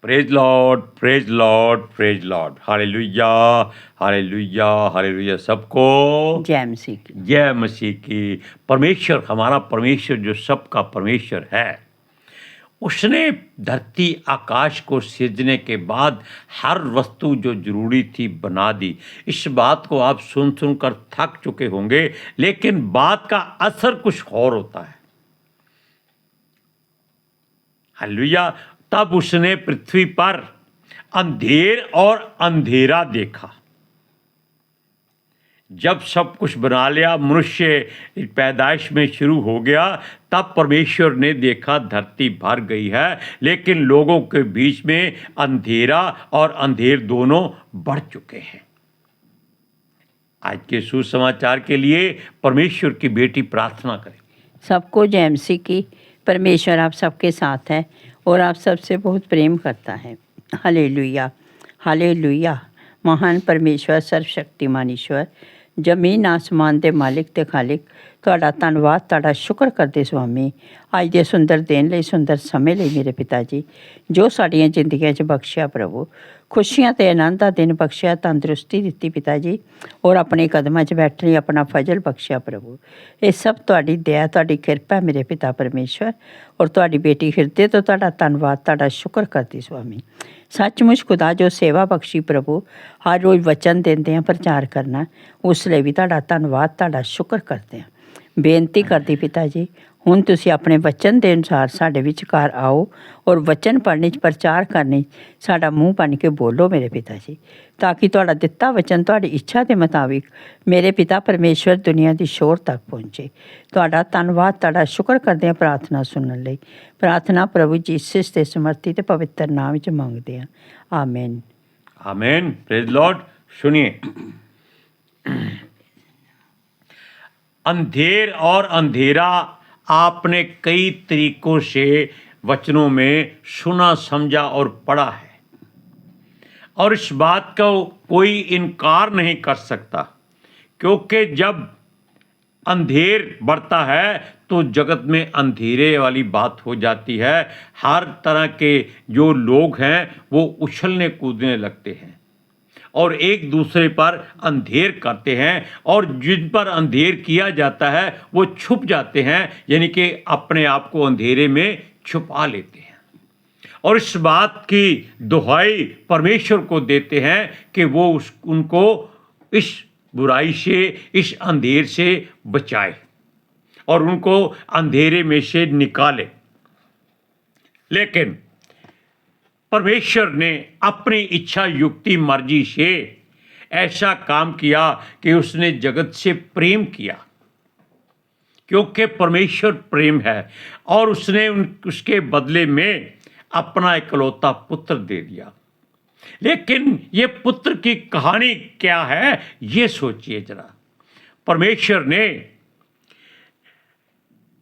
Praise Lord, praise Lord, praise Lord. Hallelujah, hallelujah, hallelujah. सबको जय मसीह की। जय मसीह की। परमेश्वर, हमारा परमेश्वर जो सबका परमेश्वर है, उसने धरती आकाश को सिरजने के बाद हर वस्तु जो जरूरी थी बना दी। इस बात को आप सुन सुनकर थक चुके होंगे, लेकिन बात का असर कुछ और होता है। हालेलुया। तब उसने पृथ्वी पर अंधेर और अंधेरा देखा। जब सब कुछ बना लिया, मनुष्य पैदाइश में शुरू हो गया, तब परमेश्वर ने देखा धरती भर गई है, लेकिन लोगों के बीच में अंधेरा और अंधेर दोनों बढ़ चुके हैं। आज के सुसमाचार के लिए परमेश्वर की बेटी प्रार्थना करें। सबको जय मसीह की। परमेश्वर आप सबके साथ है और आप सबसे बहुत प्रेम करता है। Hallelujah, hallelujah. महान परमेश्वर, सर्वशक्तिमान ईश्वर, जमीन आसमान दे मालिक ते खालिक, ਤੁਹਾਡਾ ਧੰਨਵਾਦ, ਤੁਹਾਡਾ ਸ਼ੁਕਰ ਕਰਦੇ ਸੁਆਮੀ ਅੱਜ ਦੇ ਸੁੰਦਰ ਦਿਨ ਲਈ, ਸੁੰਦਰ ਸਮੇਂ ਲਈ ਮੇਰੇ ਪਿਤਾ ਜੀ, ਜੋ ਸਾਡੀਆਂ ਜ਼ਿੰਦਗੀਆਂ 'ਚ ਬਖਸ਼ਿਆ ਪ੍ਰਭੂ। ਖੁਸ਼ੀਆਂ ਤੇ ਆਨੰਦ ਦਾ ਦਿਨ ਬਖਸ਼ਿਆ, ਤੰਦਰੁਸਤੀ ਦਿੱਤੀ ਪਿਤਾ ਜੀ, ਔਰ ਆਪਣੇ ਕਦਮਾਂ 'ਚ ਬੈਠਣ ਲਈ ਆਪਣਾ ਫਜ਼ਲ ਬਖਸ਼ਿਆ ਪ੍ਰਭੂ। ਇਹ ਸਭ ਤੁਹਾਡੀ ਦਇਆ, ਤੁਹਾਡੀ ਕਿਰਪਾ ਮੇਰੇ ਪਿਤਾ ਪਰਮੇਸ਼ਵਰ, ਔਰ ਤੁਹਾਡੀ ਬੇਟੀ ਹਿਰਦੇ ਤੋਂ ਤੁਹਾਡਾ ਧੰਨਵਾਦ, ਤੁਹਾਡਾ ਸ਼ੁਕਰ ਕਰਦੀ ਸੁਆਮੀ। ਸੱਚਮੁੱਚ ਖੁਦਾ ਜੋ ਸੇਵਾ ਬਖਸ਼ੀ ਪ੍ਰਭੂ, ਹਰ ਰੋਜ਼ ਵਚਨ ਦਿੰਦੇ ਹਾਂ ਪ੍ਰਚਾਰ ਕਰਨਾ, ਉਸ ਲਈ ਵੀ ਤੁਹਾਡਾ ਧੰਨਵਾਦ, ਤੁਹਾਡਾ ਸ਼ੁਕਰ ਕਰਦੇ ਹਾਂ। ਬੇਨਤੀ ਕਰਦੀ ਪਿਤਾ ਜੀ, ਹੁਣ ਤੁਸੀਂ ਆਪਣੇ ਵਚਨ ਦੇ ਅਨੁਸਾਰ ਸਾਡੇ ਵਿਚਕਾਰ ਆਓ ਔਰ ਵਚਨ ਪੜ੍ਹਨੇ 'ਚ, ਪ੍ਰਚਾਰ ਕਰਨੇ 'ਚ ਸਾਡਾ ਮੂੰਹ ਬਣ ਕੇ ਬੋਲੋ ਮੇਰੇ ਪਿਤਾ ਜੀ, ਤਾਂ ਕਿ ਤੁਹਾਡਾ ਦਿੱਤਾ ਵਚਨ ਤੁਹਾਡੀ ਇੱਛਾ ਦੇ ਮੁਤਾਬਿਕ ਮੇਰੇ ਪਿਤਾ ਪਰਮੇਸ਼ਵਰ ਦੁਨੀਆ ਦੀ ਸ਼ੋਰ ਤੱਕ ਪਹੁੰਚੇ। ਤੁਹਾਡਾ ਧੰਨਵਾਦ, ਤੁਹਾਡਾ ਸ਼ੁਕਰ ਕਰਦੇ ਹਾਂ ਪ੍ਰਾਰਥਨਾ ਸੁਣਨ ਲਈ। ਪ੍ਰਾਰਥਨਾ ਪ੍ਰਭੂ ਜੀਸਸ ਦੇ ਸਮਰਥੀ ਤੇ ਪਵਿੱਤਰ ਨਾਮ ਵਿੱਚ ਮੰਗਦੇ ਹਾਂ, ਆਮੀਨ। आमीन। Praise Lord. सुनिए, अंधेर और अंधेरा आपने कई तरीकों से वचनों में सुना, समझा और पढ़ा है, और इस बात का कोई इनकार नहीं कर सकता, क्योंकि जब अंधेर बढ़ता है तो जगत में अंधेरे वाली बात हो जाती है। हर तरह के जो लोग हैं वो उछलने कूदने लगते हैं और एक दूसरे पर अंधेर करते हैं, और जिन पर अंधेर किया जाता है वो छुप जाते हैं, यानी कि अपने आप को अंधेरे में छुपा लेते हैं, और इस बात की दुहाई परमेश्वर को देते हैं कि वो उनको इस बुराई से, इस अंधेर से बचाए और उनको अंधेरे में से निकाले। लेकिन परमेश्वर ने अपनी इच्छा, युक्ति, मर्जी से ऐसा काम किया कि उसने जगत से प्रेम किया, क्योंकि परमेश्वर प्रेम है, और उसने उसके बदले में अपना इकलौता पुत्र दे दिया। लेकिन ये पुत्र की कहानी क्या है, ये सोचिए जरा। परमेश्वर ने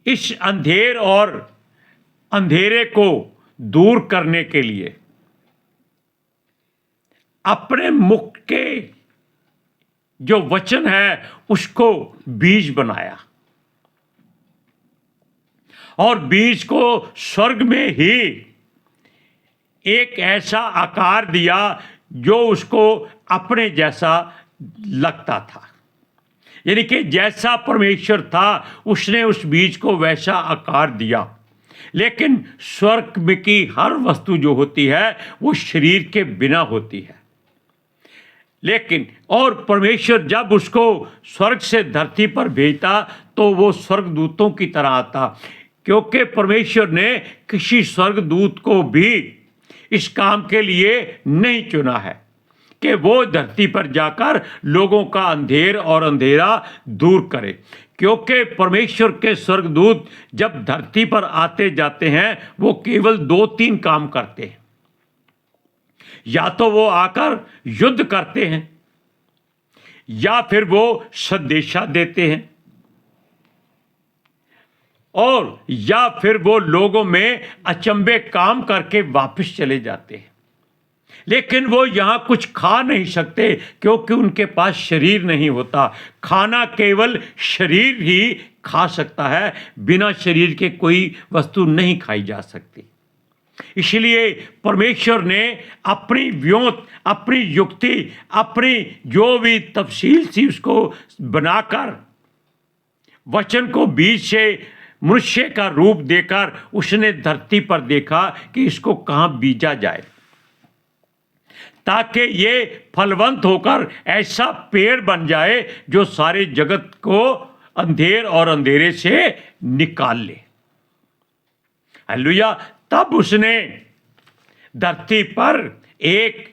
इस अंधेर और अंधेरे को दूर करने के लिए अपने मुख के जो वचन है उसको बीज बनाया, और बीज को स्वर्ग में ही एक ऐसा आकार दिया जो उसको अपने जैसा लगता था, यानी कि जैसा परमेश्वर था उसने उस बीज को वैसा आकार दिया। लेकिन स्वर्ग में की हर वस्तु जो होती है वो शरीर के बिना होती है। लेकिन और परमेश्वर जब उसको स्वर्ग से धरती पर भेजता तो वो स्वर्गदूतों की तरह आता, क्योंकि परमेश्वर ने किसी स्वर्गदूत को भी इस काम के लिए नहीं चुना है कि वो धरती पर जाकर लोगों का अंधेर और अंधेरा दूर करे, क्योंकि परमेश्वर के स्वर्गदूत जब धरती पर आते जाते हैं वो केवल 2-3 काम करते हैं। या तो वो आकर युद्ध करते हैं, या फिर वो संदेशा देते हैं, और या फिर वो लोगों में अचंभे काम करके वापस चले जाते हैं। लेकिन वो यहाँ कुछ खा नहीं सकते, क्योंकि उनके पास शरीर नहीं होता। खाना केवल शरीर ही खा सकता है, बिना शरीर के कोई वस्तु नहीं खाई जा सकती। इसलिए परमेश्वर ने अपनी व्योत, अपनी युक्ति, अपनी जो भी तफसील थी उसको बनाकर वचन को बीज से मनुष्य का रूप देकर उसने धरती पर देखा कि इसको कहाँ बीजा जाए, ताकि ये फलवंत होकर ऐसा पेड़ बन जाए जो सारे जगत को अंधेर और अंधेरे से निकाल ले। हालेलुया। तब उसने धरती पर एक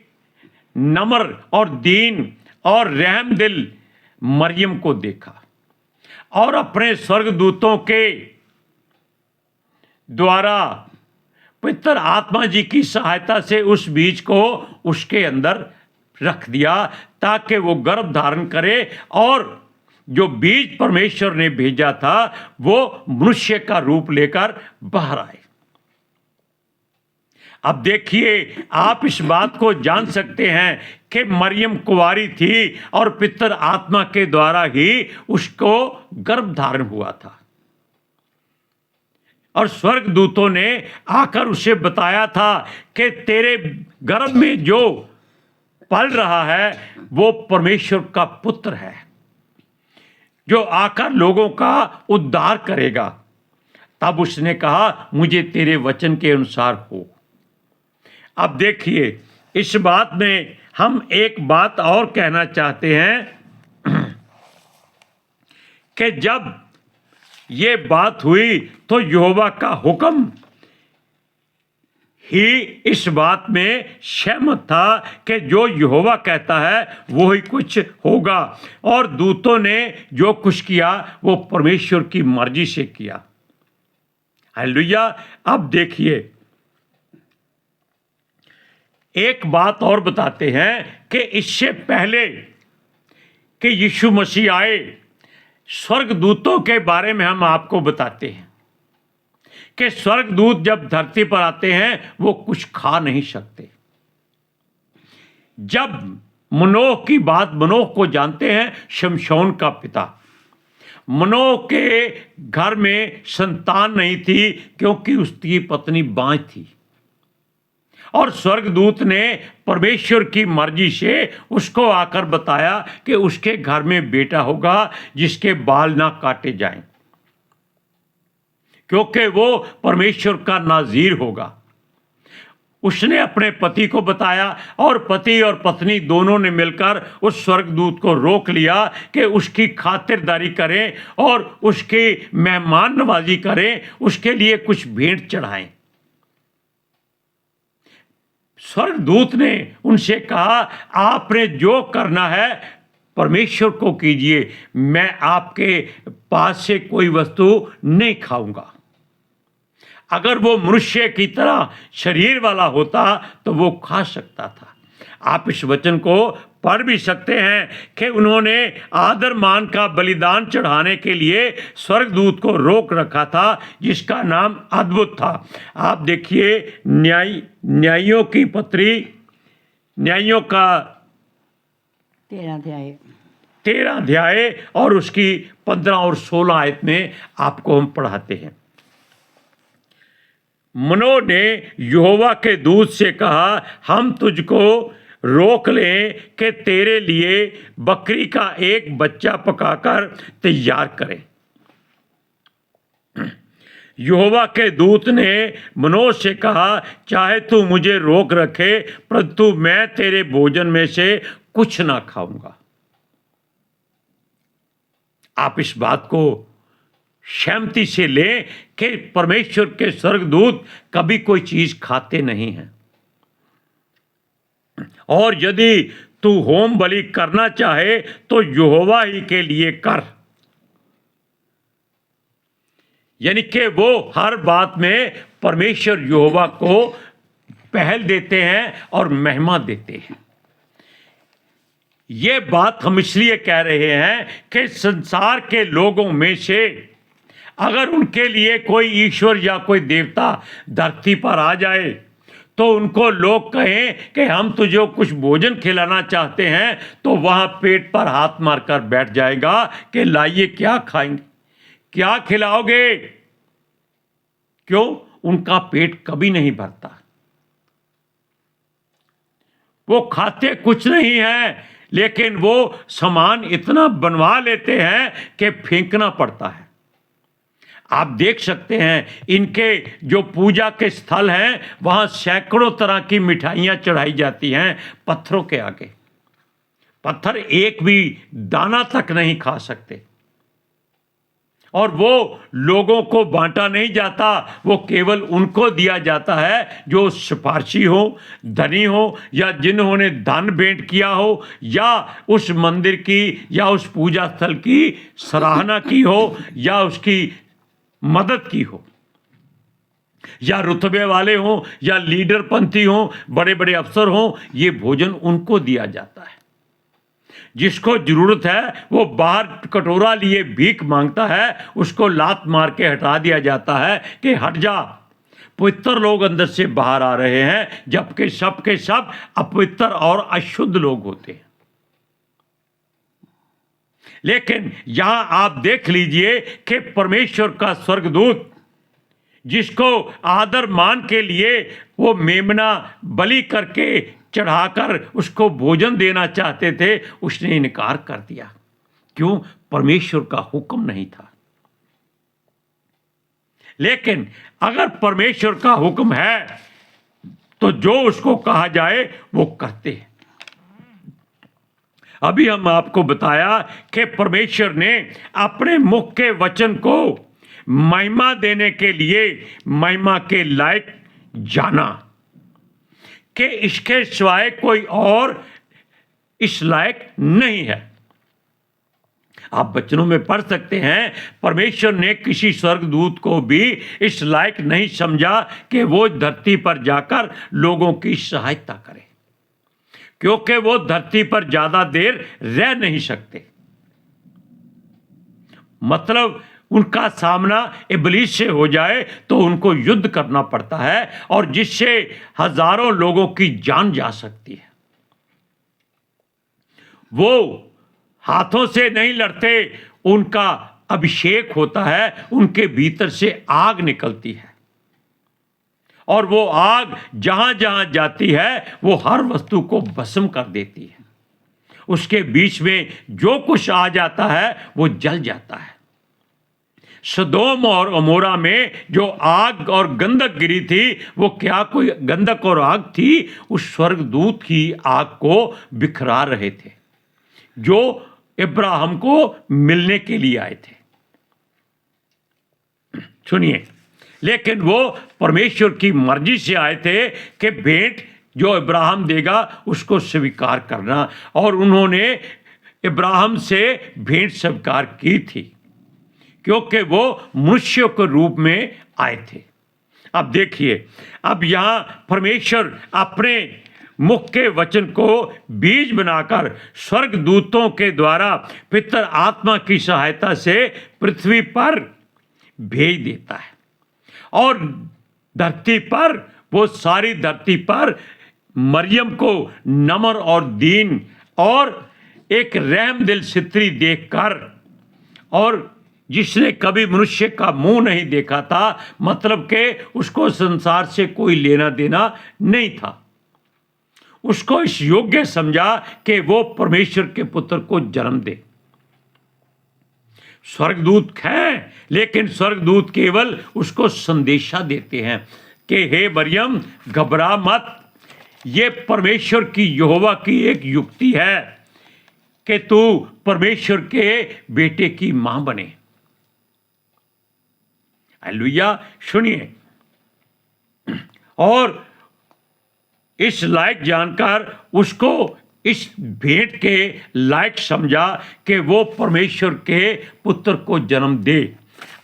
नम्र और दीन और रहम दिल मरियम को देखा और अपने स्वर्गदूतों के द्वारा पवित्र आत्मा जी की सहायता से उस बीज को उसके अंदर रख दिया ताकि वो गर्भ धारण करे और जो बीज परमेश्वर ने भेजा था वो मनुष्य का रूप लेकर बाहर आए। अब देखिए, आप इस बात को जान सकते हैं कि मरियम कुंवारी थी और पितर आत्मा के द्वारा ही उसको गर्भ धारण हुआ था और स्वर्गदूतों ने आकर उसे बताया था कि तेरे गर्भ में जो पल रहा है वो परमेश्वर का पुत्र है जो आकर लोगों का उद्धार करेगा। तब उसने कहा, मुझे तेरे वचन के अनुसार हो। अब देखिए, इस बात में हम एक बात और कहना चाहते हैं कि जब ये बात हुई तो यहोवा का हुक्म ही इस बात में सहमत था कि जो यहोवा कहता है वो ही कुछ होगा, और दूतों ने जो कुछ किया वो परमेश्वर की मर्जी से किया। हालेलुया। अब देखिए, एक बात और बताते हैं कि इससे पहले कि यीशु मसीह आए, स्वर्गदूतों के बारे में हम आपको बताते हैं कि स्वर्गदूत जब धरती पर आते हैं वो कुछ खा नहीं सकते। जब मनोह की बात, मनोह को जानते हैं, शमशोन का पिता, मनोह के घर में संतान नहीं थी क्योंकि उसकी पत्नी बांझ थी और स्वर्गदूत ने परमेश्वर की मर्जी से उसको आकर बताया कि उसके घर में बेटा होगा जिसके बाल ना काटे जाएं, क्योंकि वो परमेश्वर का नाज़ीर होगा। उसने अपने पति को बताया और पति और पत्नी दोनों ने मिलकर उस स्वर्गदूत को रोक लिया कि उसकी खातिरदारी करें और उसकी मेहमान नवाजी करें, उसके लिए कुछ भेंट चढ़ाएं। स्वर्गदूत ने उनसे कहा, आपने जो करना है परमेश्वर को कीजिए, मैं आपके पास से कोई वस्तु नहीं खाऊंगा। अगर वो मनुष्य की तरह शरीर वाला होता तो वो खा सकता था। आप इस वचन को पढ़ भी सकते हैं कि उन्होंने आदर मान का बलिदान चढ़ाने के लिए स्वर्गदूत को रोक रखा था जिसका नाम अद्भुत था। आप देखिए, न्यायियों की पत्री, न्यायियों का 13 अध्याय और उसकी 15 और 16 आयत में आपको हम पढ़ाते हैं। मनोह ने यहोवा के दूत से कहा, हम तुझको रोक लें कि तेरे लिए बकरी का एक बच्चा पकाकर तैयार करें। यहोवा के दूत ने मनोह से कहा, चाहे तू मुझे रोक रखे परंतु मैं तेरे भोजन में से कुछ ना खाऊंगा। आप इस बात को सहमति से लें कि परमेश्वर के स्वर्गदूत कभी कोई चीज खाते नहीं हैं, और यदि तू होम बलि करना चाहे तो यहोवा ही के लिए कर। यानी कि वो हर बात में परमेश्वर यहोवा को पहल देते हैं और महिमा देते हैं। ये बात हम इसलिए कह रहे हैं कि संसार के लोगों में से अगर उनके लिए कोई ईश्वर या कोई देवता धरती पर आ जाए तो उनको लोग कहें कि हम तुझे कुछ भोजन खिलाना चाहते हैं, तो वहाँ पेट पर हाथ मारकर बैठ जाएगा कि लाइए क्या खाएंगे, क्या खिलाओगे। क्यों? उनका पेट कभी नहीं भरता। वो खाते कुछ नहीं है, लेकिन वो सामान इतना बनवा लेते हैं कि फेंकना पड़ता है। आप देख सकते हैं इनके जो पूजा के स्थल हैं वहां सैकड़ों तरह की मिठाइयां चढ़ाई जाती हैं पत्थरों के आगे। पत्थर एक भी दाना तक नहीं खा सकते, और वो लोगों को बांटा नहीं जाता, वो केवल उनको दिया जाता है जो सिफारशी हो, धनी हो, या जिन्होंने धन भेंट किया हो, या उस मंदिर की या उस पूजा स्थल की सराहना की हो, या उसकी मदद की हो, या रुतबे वाले हों, या लीडर पंथी हों, बड़े बड़े अफसर हों। ये भोजन उनको दिया जाता है। जिसको जरूरत है वो बाहर कटोरा लिए भीख मांगता है, उसको लात मार के हटा दिया जाता है कि हट जा, पवित्र लोग अंदर से बाहर आ रहे हैं, जबकि सब के सब अपवित्र और अशुद्ध लोग होते हैं। लेकिन यहां आप देख लीजिए कि परमेश्वर का स्वर्गदूत, जिसको आदर मान के लिए वो मेमना बलि करके चढ़ाकर उसको भोजन देना चाहते थे, उसने इनकार कर दिया। क्यों? परमेश्वर का हुक्म नहीं था। लेकिन अगर परमेश्वर का हुक्म है तो जो उसको कहा जाए वो करते हैं। अभी हम आपको बताया कि परमेश्वर ने अपने मुख के वचन को महिमा देने के लिए महिमा के लायक जाना कि इसके सिवाय कोई और इस लायक नहीं है। आप वचनों में पढ़ सकते हैं, परमेश्वर ने किसी स्वर्गदूत को भी इस लायक नहीं समझा कि वो धरती पर जाकर लोगों की सहायता करे, क्योंकि वो धरती पर ज्यादा देर रह नहीं सकते। मतलब उनका सामना इब्लीस से हो जाए तो उनको युद्ध करना पड़ता है, और जिससे हजारों लोगों की जान जा सकती है। वो हाथों से नहीं लड़ते, उनका अभिषेक होता है, उनके भीतर से आग निकलती है, और वो आग जहां जहां जाती है वो हर वस्तु को भस्म कर देती है। उसके बीच में जो कुछ आ जाता है वो जल जाता है। सदोम और अमोरा में जो आग और गंधक गिरी थी, वो क्या कोई गंधक और आग थी? उस स्वर्गदूत की आग को बिखरा रहे थे, जो इब्राहिम को मिलने के लिए आए थे। सुनिए, लेकिन वो परमेश्वर की मर्जी से आए थे कि भेंट जो इब्राहिम देगा उसको स्वीकार करना, और उन्होंने इब्राहिम से भेंट स्वीकार की थी, क्योंकि वो मनुष्य के रूप में आए थे। अब देखिए, अब यहां परमेश्वर अपने मुख के वचन को बीज बनाकर स्वर्गदूतों के द्वारा पितर आत्मा की सहायता से पृथ्वी पर भेज देता है, और धरती पर, वो सारी धरती पर मरियम को नम्र और दीन और एक रहमदिल स्त्री देखकर, और जिसने कभी मनुष्य का मुंह नहीं देखा था, मतलब कि उसको संसार से कोई लेना देना नहीं था, उसको इस योग्य समझा कि वो परमेश्वर के पुत्र को जन्म दे। स्वर्गदूत हैं, लेकिन स्वर्गदूत केवल उसको संदेशा देते हैं कि हे मरियम घबरा मत, ये परमेश्वर की यहोवा की एक युक्ति है कि तू परमेश्वर के बेटे की मां बने। हालेलुया। सुनिए, और इस लायक जानकर उसको इस भेंट के लायक समझा कि वो परमेश्वर के पुत्र को जन्म दे।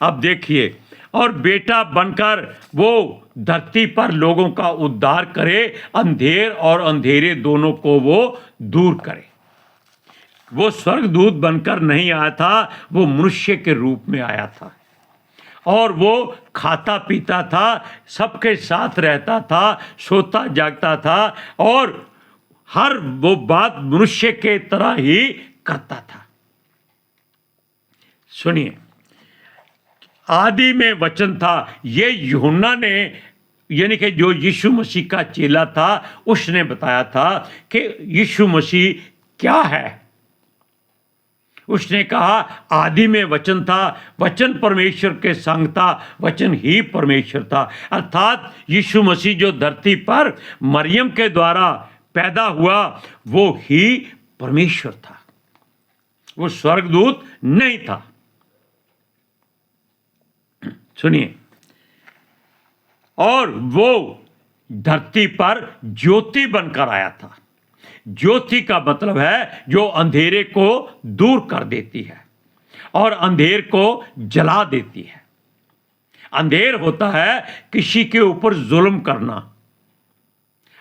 अब देखिए, और बेटा बनकर वो धरती पर लोगों का उद्धार करे, अंधेर और अंधेरे दोनों को वो दूर करे। वो स्वर्गदूत बनकर नहीं आया था, वो मनुष्य के रूप में आया था, और वो खाता पीता था, सबके साथ रहता था, सोता जागता था, और हर वो बात मनुष्य के तरह ही करता था। सुनिए, आदि में वचन था, ये यूहन्ना ने यानी कि जो यीशु मसीह का चेला था उसने बताया था कि यीशु मसीह क्या है। उसने कहा आदि में वचन था, वचन परमेश्वर के संग था, वचन ही परमेश्वर था। अर्थात यीशु मसीह जो धरती पर मरियम के द्वारा पैदा हुआ वो ही परमेश्वर था, वो स्वर्गदूत नहीं था। सुनिए, और वो धरती पर ज्योति बनकर आया था। ज्योति का मतलब है जो अंधेरे को दूर कर देती है और अंधेर को जला देती है। अंधेर होता है किसी के ऊपर जुल्म करना,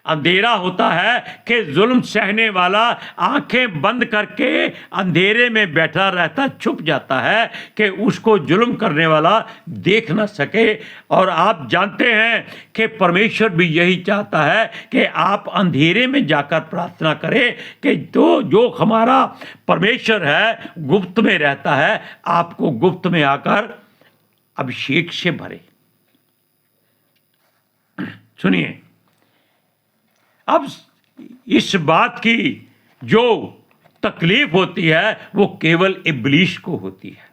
अंधेरा होता है कि जुल्म सहने वाला आंखें बंद करके अंधेरे में बैठा रहता, छुप जाता है कि उसको जुल्म करने वाला देख ना सके। और आप जानते हैं कि परमेश्वर भी यही चाहता है कि आप अंधेरे में जाकर प्रार्थना करें कि तो जो हमारा परमेश्वर है गुप्त में रहता है, आपको गुप्त में आकर अभिषेक से भरे। सुनिए, अब इस बात की जो तकलीफ होती है वो केवल इब्लीस को होती है,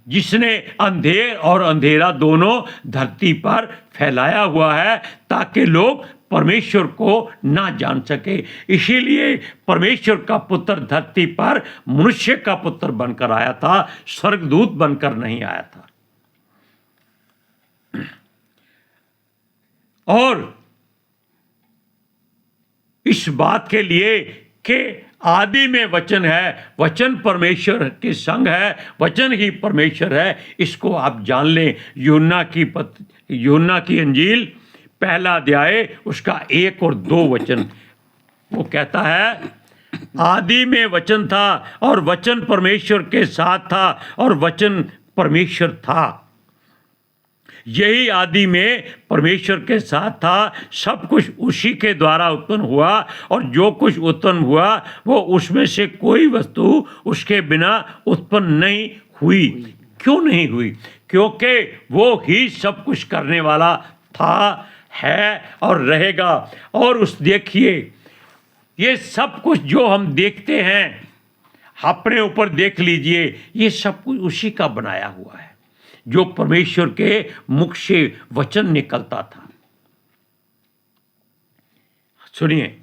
जिसने अंधेर और अंधेरा दोनों धरती पर फैलाया हुआ है ताकि लोग परमेश्वर को ना जान सके। इसीलिए परमेश्वर का पुत्र धरती पर मनुष्य का पुत्र बनकर आया था, स्वर्गदूत बनकर नहीं आया था। और इस बात के लिए कि आदि में वचन है, वचन परमेश्वर के संग है, वचन ही परमेश्वर है, इसको आप जान लें। यूहन्ना की अंजील पहला अध्याय उसका 1 और 2 वचन, वो कहता है आदि में वचन था और वचन परमेश्वर के साथ था और वचन परमेश्वर था। यही आदि में परमेश्वर के साथ था। सब कुछ उसी के द्वारा उत्पन्न हुआ और जो कुछ उत्पन्न हुआ वो उसमें से कोई वस्तु उसके बिना उत्पन्न नहीं हुई। क्यों नहीं हुई? क्योंकि वो ही सब कुछ करने वाला था, है और रहेगा। और उस देखिए, ये सब कुछ जो हम देखते हैं, अपने ऊपर देख लीजिए, ये सब कुछ उसी का बनाया हुआ है जो परमेश्वर के मुख से वचन निकलता था। सुनिए,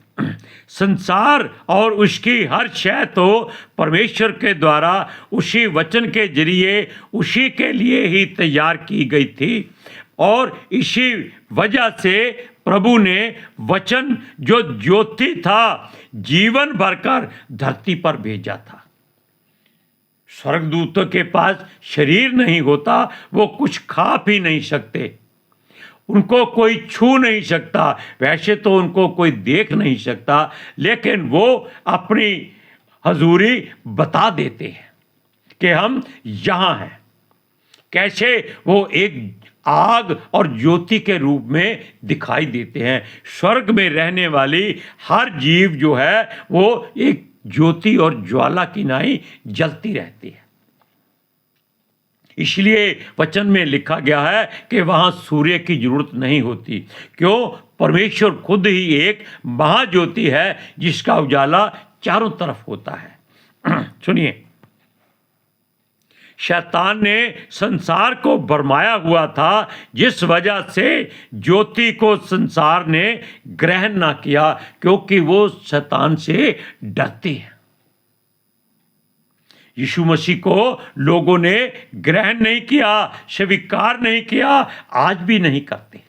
संसार और उसकी हर शय तो परमेश्वर के द्वारा उसी वचन के जरिए उसी के लिए ही तैयार की गई थी। और इसी वजह से प्रभु ने वचन जो ज्योति था जीवन भरकर धरती पर भेजा था। स्वर्गदूतों के पास शरीर नहीं होता, वो कुछ खा पी नहीं सकते, उनको कोई छू नहीं सकता, वैसे तो उनको कोई देख नहीं सकता, लेकिन वो अपनी हजूरी बता देते हैं कि हम यहाँ हैं। कैसे? वो एक आग और ज्योति के रूप में दिखाई देते हैं। स्वर्ग में रहने वाली हर जीव जो है वो एक ज्योति और ज्वाला की नाई जलती रहती है। इसलिए वचन में लिखा गया है कि वहां सूर्य की जरूरत नहीं होती। क्यों? परमेश्वर खुद ही एक महाज्योति है जिसका उजाला चारों तरफ होता है। सुनिए, शैतान ने संसार को भरमाया हुआ था, जिस वजह से ज्योति को संसार ने ग्रहण ना किया, क्योंकि वो शैतान से डरते हैं। यीशु मसीह को लोगों ने ग्रहण नहीं किया, स्वीकार नहीं किया, आज भी नहीं करते।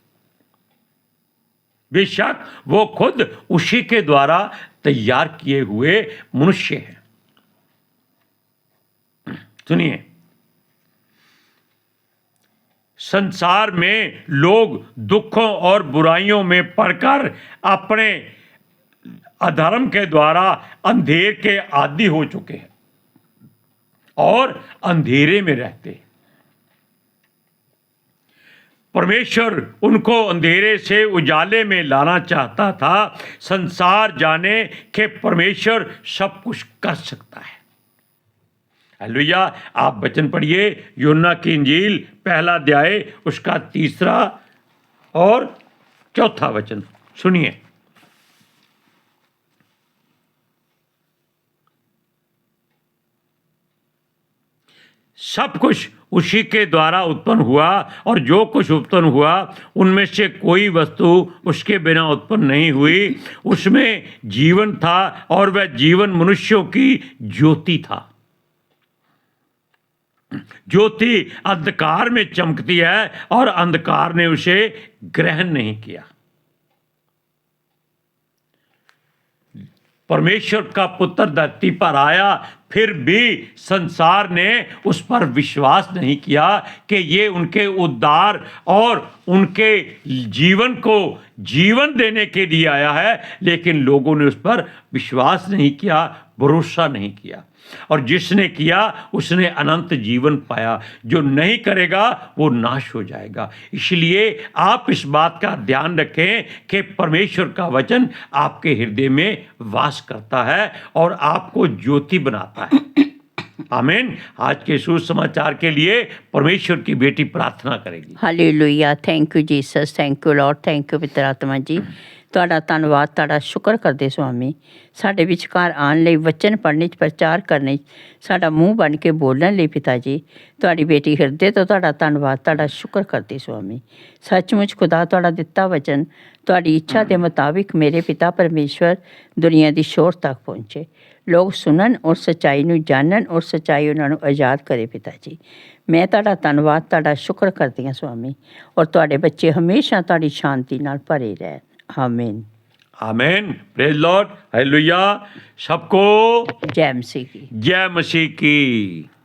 बेशक वो खुद उसी के द्वारा तैयार किए हुए मनुष्य हैं। सुनिए, संसार में लोग दुखों और बुराइयों में पड़कर अपने अधर्म के द्वारा अंधेर के आदी हो चुके हैं और अंधेरे में रहते हैं। परमेश्वर उनको अंधेरे से उजाले में लाना चाहता था। संसार जाने कि परमेश्वर सब कुछ कर सकता है। हालेलुया। आप वचन पढ़िए, यूहन्ना की इंजील पहला अध्याय उसका 3 और चौथा वचन सुनिए। सब कुछ उसी के द्वारा उत्पन्न हुआ और जो कुछ उत्पन्न हुआ उनमें से कोई वस्तु उसके बिना उत्पन्न नहीं हुई। उसमें जीवन था और वह जीवन मनुष्यों की ज्योति था। ज्योति अंधकार में चमकती है और अंधकार ने उसे ग्रहण नहीं किया। परमेश्वर का पुत्र धरती पर आया, फिर भी संसार ने उस पर विश्वास नहीं किया कि ये उनके उद्धार और उनके जीवन को जीवन देने के लिए आया है, लेकिन लोगों ने उस पर विश्वास नहीं किया, भरोसा नहीं किया। और जिसने किया उसने अनंत जीवन पाया, जो नहीं करेगा वो नाश हो जाएगा। इसलिए आप इस बात का ध्यान रखें कि परमेश्वर का वचन आपके हृदय में वास करता है और आपको ज्योति बनाता है। आमीन। आज के सुसमाचार के लिए परमेश्वर की बेटी प्रार्थना करेगी। Hallelujah. Thank you Jesus, thank you Lord, thank you पवित्र आत्मा जी। ਤੁਹਾਡਾ ਧੰਨਵਾਦ, ਤੁਹਾਡਾ ਸ਼ੁਕਰ ਕਰਦੇ ਸੁਆਮੀ, ਸਾਡੇ ਵਿਚਕਾਰ ਆਉਣ ਲਈ, ਵਚਨ ਪੜ੍ਹਨ 'ਚ, ਪ੍ਰਚਾਰ ਕਰਨ 'ਚ, ਸਾਡਾ ਮੂੰਹ ਬਣ ਕੇ ਬੋਲਣ ਲਈ ਪਿਤਾ ਜੀ। ਤੁਹਾਡੀ ਬੇਟੀ ਹਿਰਦੇ ਤੋਂ ਤੁਹਾਡਾ ਧੰਨਵਾਦ, ਤੁਹਾਡਾ ਸ਼ੁਕਰ ਕਰਦੀ ਸੁਆਮੀ। ਸੱਚਮੁੱਚ ਖੁਦਾ ਤੁਹਾਡਾ ਦਿੱਤਾ ਵਚਨ ਤੁਹਾਡੀ ਇੱਛਾ ਦੇ ਮੁਤਾਬਿਕ ਮੇਰੇ ਪਿਤਾ ਪਰਮੇਸ਼ਵਰ ਦੁਨੀਆ ਦੀ ਸ਼ੋਰ ਤੱਕ ਪਹੁੰਚੇ, ਲੋਕ ਸੁਣਨ ਔਰ ਸੱਚਾਈ ਨੂੰ ਜਾਣਨ ਔਰ ਸੱਚਾਈ ਉਹਨਾਂ ਨੂੰ ਆਜ਼ਾਦ ਕਰੇ ਪਿਤਾ ਜੀ। ਮੈਂ ਤੁਹਾਡਾ ਧੰਨਵਾਦ, ਤੁਹਾਡਾ ਸ਼ੁਕਰ ਕਰਦੀ ਹਾਂ ਸੁਆਮੀ, ਔਰ ਤੁਹਾਡੇ ਬੱਚੇ ਹਮੇਸ਼ਾ ਤੁਹਾਡੀ ਸ਼ਾਂਤੀ ਨਾਲ ਭਰੇ ਰਹਿਣ। आमीन। आमीन। Praise Lord. हालेलुया। सबको जय मसीह की। जय मसीह की।